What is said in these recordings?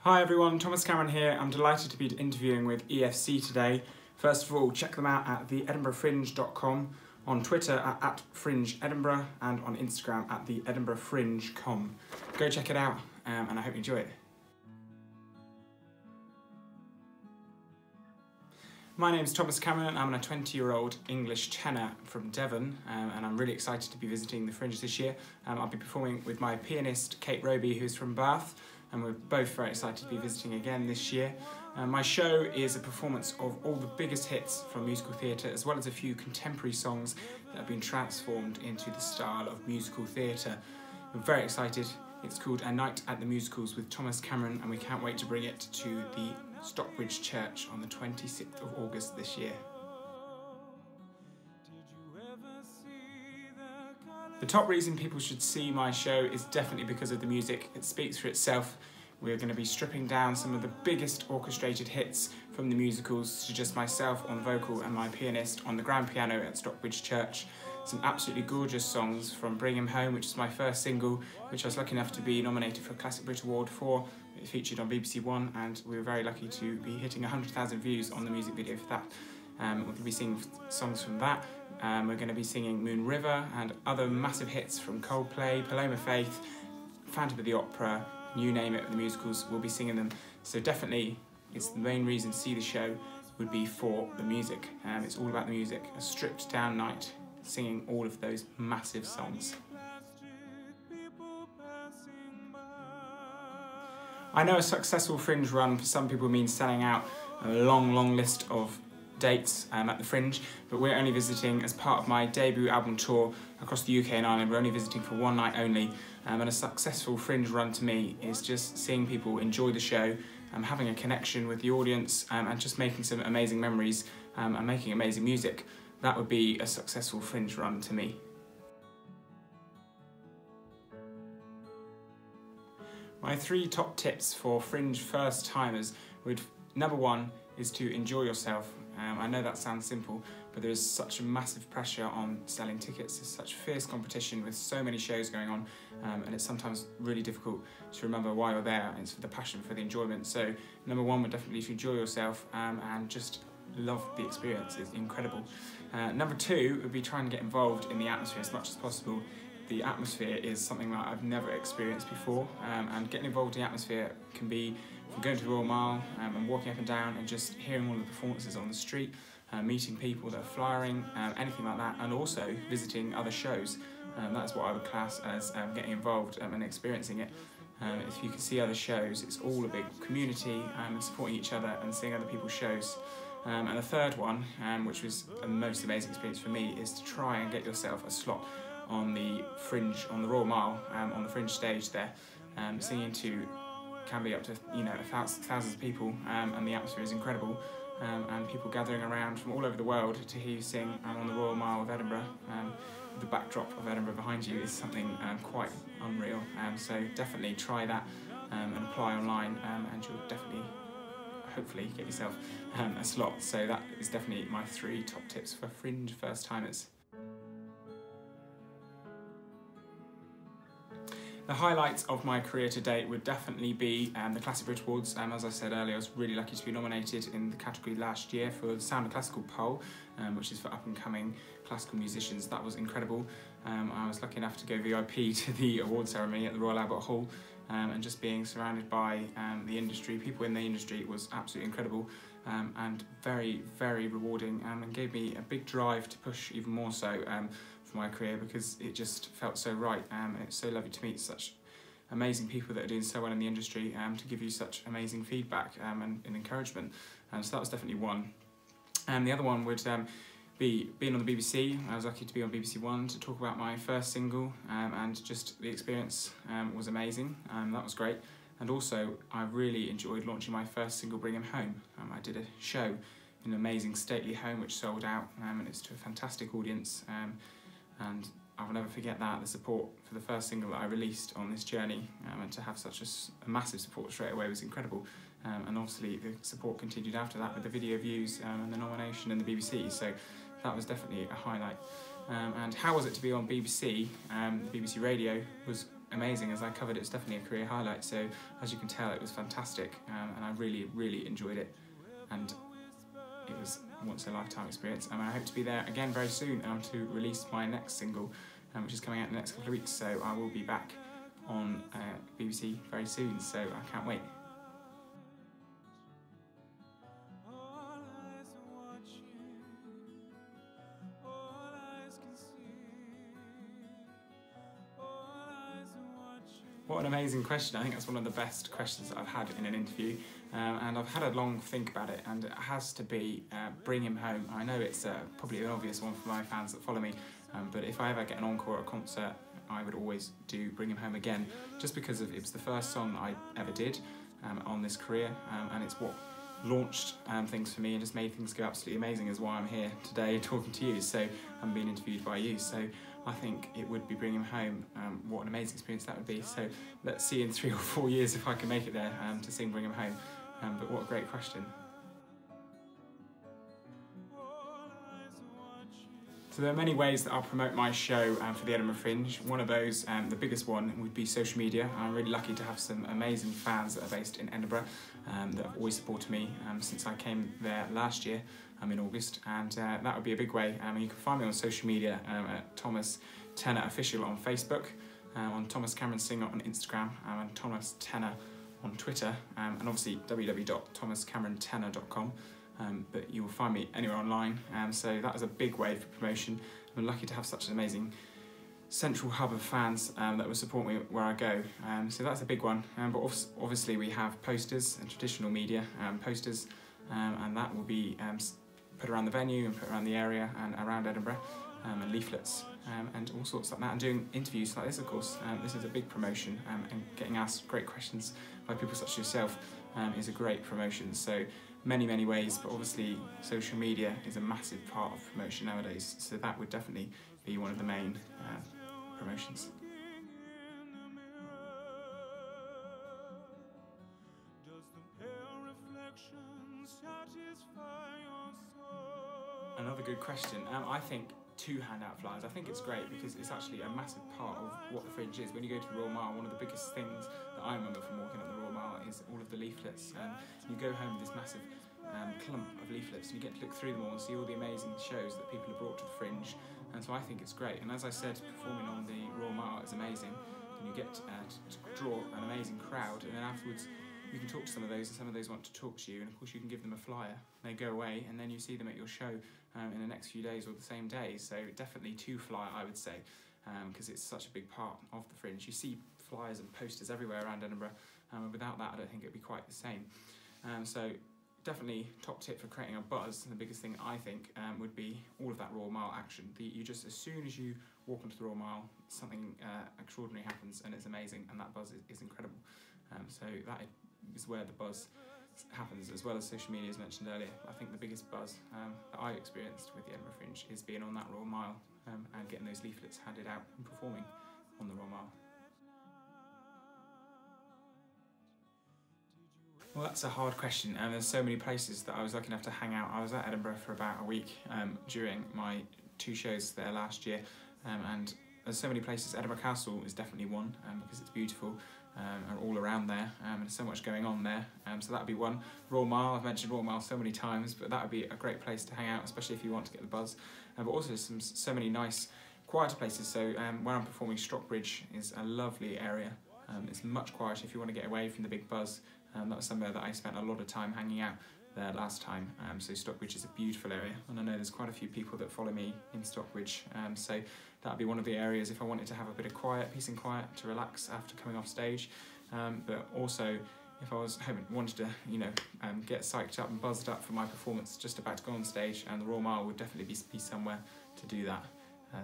Hi everyone, Thomas Cameron here. I'm delighted to be interviewing with EFC today. First of all, check them out at theedinburghfringe.com, on Twitter at Fringe Edinburgh, and on Instagram at theedinburghfringe.com. Go check it out, and I hope you enjoy it. My name's Thomas Cameron. I'm a 20-year-old English tenor from Devon, and I'm really excited to be visiting the Fringe this year. I'll be performing with my pianist Kate Roby, who's from Bath, and we're both very excited to be visiting again this year. My show is a performance of all the biggest hits from musical theatre, as well as a few contemporary songs that have been transformed into the style of musical theatre. We're very excited. It's called A Night at the Musicals with Thomas Cameron, and we can't wait to bring it to the Stockbridge Church on the 26th of August this year. The top reason people should see my show is definitely because of the music. It speaks for itself. We're going to be stripping down some of the biggest orchestrated hits from the musicals to just myself on vocal and my pianist on the grand piano at Stockbridge Church. Some absolutely gorgeous songs from Bring Him Home, which is my first single, which I was lucky enough to be nominated for a Classical Brit Award for. It featured on BBC One, and we were very lucky to be hitting 100,000 views on the music video for that. We're going to be singing songs from that. We're going to be singing Moon River and other massive hits from Coldplay, Paloma Faith, Phantom of the Opera, you name it, the musicals, we'll be singing them. So definitely, it's the main reason to see the show would be for the music. It's all about the music, a stripped down night, singing all of those massive songs. I know a successful Fringe run for some people means selling out a long list of dates at the Fringe, but we're only visiting as part of my debut album tour across the UK and Ireland. We're only visiting for one night only, and a successful Fringe run to me is just seeing people enjoy the show, having a connection with the audience, and just making some amazing memories and making amazing music. That would be a successful Fringe run to me. My 3 top tips for Fringe first timers would, number 1 is to enjoy yourself. I know that sounds simple, but there is such a massive pressure on selling tickets. There's such fierce competition with so many shows going on, and it's sometimes really difficult to remember why you're there. It's for the passion, for the enjoyment. So number 1 would definitely be to enjoy yourself and just love the experience. It's incredible. Number 2 would be trying to get involved in the atmosphere as much as possible. The atmosphere is something that I've never experienced before, and getting involved in the atmosphere can be from going to the Royal Mile and walking up and down and just hearing all the performances on the street, meeting people that are flyering, anything like that, and also visiting other shows. That's what I would class as getting involved and experiencing it. If you can see other shows, it's all a big community and supporting each other and seeing other people's shows. And the third one, which was the most amazing experience for me, is to try and get yourself a slot on the Fringe, on the Royal Mile, on the Fringe stage there, singing to can be up to thousands of people, and the atmosphere is incredible, and people gathering around from all over the world to hear you sing on the Royal Mile of Edinburgh. The backdrop of Edinburgh behind you is something quite unreal, so definitely try that and apply online, and you'll definitely hopefully get yourself a slot. So that is definitely my 3 top tips for Fringe first timers. The highlights of my career to date would definitely be the Classical Brit Awards. As I said earlier, I was really lucky to be nominated in the category last year for the Sound of Classical poll, which is for up-and-coming classical musicians. That was incredible. I was lucky enough to go VIP to the award ceremony at the Royal Albert Hall, and just being surrounded by the industry, people in the industry, was absolutely incredible, and very rewarding, and gave me a big drive to push even more so for my career, because it just felt so right, and it's so lovely to meet such amazing people that are doing so well in the industry, to give you such amazing feedback and encouragement. So that was definitely one. And the other one would be being on the BBC. I was lucky to be on BBC One to talk about my first single, and just the experience was amazing. That was great. And also, I really enjoyed launching my first single, Bring Him Home. I did a show in an amazing stately home which sold out, and it's to a fantastic audience. And I will never forget that, the support for the first single that I released on this journey, and to have such a massive support straight away was incredible. And obviously the support continued after that with the video views and the nomination in the BBC, so that was definitely a highlight. And how was it to be on BBC? The BBC Radio was amazing. As I covered, it was definitely a career highlight, so as you can tell, it was fantastic, and I really enjoyed it, and it was once a lifetime experience, and I hope to be there again very soon to release my next single, which is coming out in the next couple of weeks, so I will be back on BBC very soon, so I can't wait. What an amazing question. I think that's one of the best questions that I've had in an interview, and I've had a long think about it, and it has to be Bring Him Home. I know it's probably an obvious one for my fans that follow me, but if I ever get an encore at a concert, I would always do Bring Him Home again, just because it was the first song I ever did on this career, and it's what launched things for me and just made things go absolutely amazing, is why I'm here today talking to you, so I'm being interviewed by you, so I think it would be Bring Him Home. What an amazing experience that would be, so let's see in 3 or 4 years if I can make it there to sing Bring Him Home, but what a great question. So there are many ways that I'll promote my show for the Edinburgh Fringe. One of those, the biggest one, would be social media. I'm really lucky to have some amazing fans that are based in Edinburgh that have always supported me since I came there last year in August, and that would be a big way. You can find me on social media at Thomas Tenor Official on Facebook, on Thomas Cameron Singer on Instagram, and Thomas Tenor on Twitter, and obviously www.thomascamerontenor.com. But you will find me anywhere online, so that was a big way for promotion. I'm lucky to have such an amazing central hub of fans that will support me where I go, so that's a big one. But obviously we have posters and traditional media posters, and that will be put around the venue and put around the area and around Edinburgh, and leaflets and all sorts like that, and doing interviews like this, of course. This is a big promotion, and getting asked great questions by people such as yourself is a great promotion. So many ways, but obviously social media is a massive part of promotion nowadays, so that would definitely be one of the main promotions. Another good question. I think 2 handout flyers. I think it's great because it's actually a massive part of what the Fringe is. When you go to the Royal Mile, one of the biggest things that I remember from walking up the Royal Mile is all of the leaflets. You go home with this massive clump of leaflets, and you get to look through them all and see all the amazing shows that people have brought to the Fringe, and so I think it's great. And as I said, performing on the Royal Mile is amazing, and you get to draw an amazing crowd, and then afterwards you can talk to some of those, and some of those want to talk to you, and of course you can give them a flyer. They go away, and then you see them at your show in the next few days or the same day, so definitely 2 flyer, I would say, because it's such a big part of the Fringe. You see flyers and posters everywhere around Edinburgh, and without that I don't think it would be quite the same. So definitely top tip for creating a buzz, and the biggest thing I think would be all of that Royal Mile action. You just, as soon as you walk onto the Royal Mile, something extraordinary happens, and it's amazing, and that buzz is incredible. So that is where the buzz happens, as well as social media, as mentioned earlier. I think the biggest buzz that I've experienced with the Edinburgh Fringe is being on that Royal Mile and getting those leaflets handed out and performing on the Royal Mile. Well, that's a hard question, and there's so many places that I was lucky enough to hang out. I was at Edinburgh for about a week during my 2 shows there last year, and there's so many places. Edinburgh Castle is definitely one, because it's beautiful and all around there, and there's so much going on there, so that would be one. Royal Mile, I've mentioned Royal Mile so many times, but that would be a great place to hang out, especially if you want to get the buzz. But also so many nice quieter places, so where I'm performing, Stockbridge is a lovely area. It's much quieter if you want to get away from the big buzz. That was somewhere that I spent a lot of time hanging out there last time, so Stockbridge is a beautiful area, and I know there's quite a few people that follow me in Stockbridge, so that would be one of the areas if I wanted to have a bit of quiet, peace and quiet to relax after coming off stage, but also if I wanted to, get psyched up and buzzed up for my performance just about to go on stage, and the Royal Mile would definitely be somewhere to do that.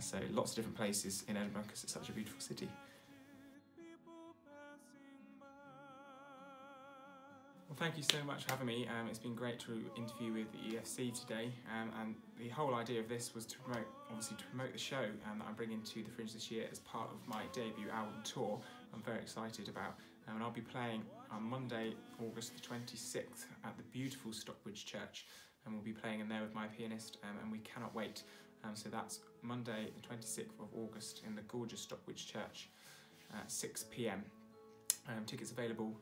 So lots of different places in Edinburgh because it's such a beautiful city. Well, thank you so much for having me. It's been great to interview with the EFC today, and the whole idea of this was to promote the show that I'm bringing to the Fringe this year as part of my debut album tour. I'm very excited about, and I'll be playing on Monday, August the 26th at the beautiful Stockbridge Church, and we'll be playing in there with my pianist, and we cannot wait. So that's Monday the 26th of August in the gorgeous Stockbridge Church. at 6 p.m. Tickets available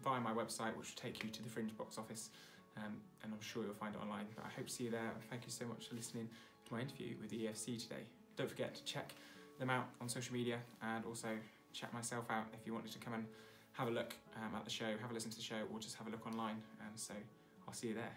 via my website, which will take you to the Fringe box office, and I'm sure you'll find it online. But I hope to see you there. Thank you so much for listening to my interview with the EFC today. Don't forget to check them out on social media, and also check myself out if you wanted to come and have a look at the show, have a listen to the show, or just have a look online. So I'll see you there.